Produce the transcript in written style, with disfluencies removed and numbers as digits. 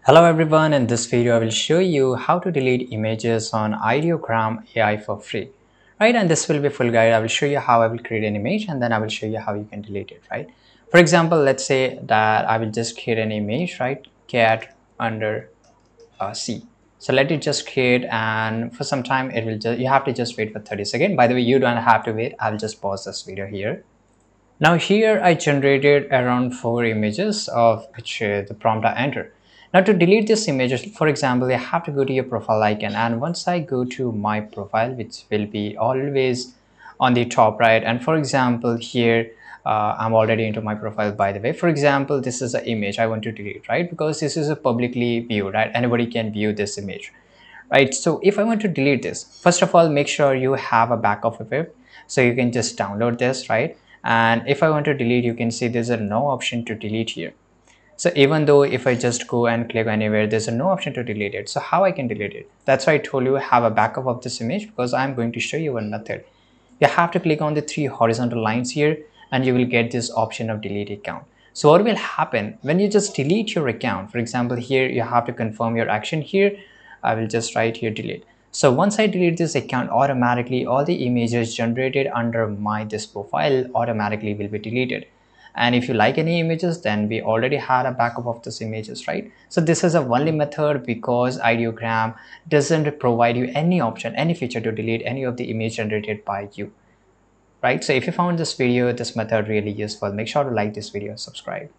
Hello everyone, in this video I will show you how to delete images on Ideogram AI for free. Right, and this will be a full guide. I will show you how I will create an image and then I will show you how you can delete it, right? For example, let's say that I will just create an image, right? Cat under C. So let it just create, and for some time it will just, you have to just wait for 30 seconds. By the way, you don't have to wait. I will just pause this video here. Now here I generated around 4 images of which the prompt I entered. Now to delete these images, for example, I have to go to your profile icon, and once I go to my profile, which will be always on the top right, and for example here I'm already into my profile, by the way. For example, this is an image I want to delete, right? Because this is a publicly view, right? Anybody can view this image, right? So if I want to delete this, first of all, make sure you have a backup of it, so you can just download this, right? And if I want to delete, you can see there's a no option to delete here. So even though if I just go and click anywhere, there's a no option to delete it. So how I can delete it? That's why I told you have a backup of this image, because I'm going to show you one method. You have to click on the 3 horizontal lines here and you will get this option of delete account. So what will happen when you just delete your account? For example, here you have to confirm your action here. I will just write here delete. So once I delete this account, automatically all the images generated under my this profile automatically will be deleted. And if you like any images, then we already had a backup of these images, right? So this is a only method, because Ideogram doesn't provide you any option, any feature to delete any of the image generated by you, right? So if you found this method really useful, make sure to like this video and subscribe.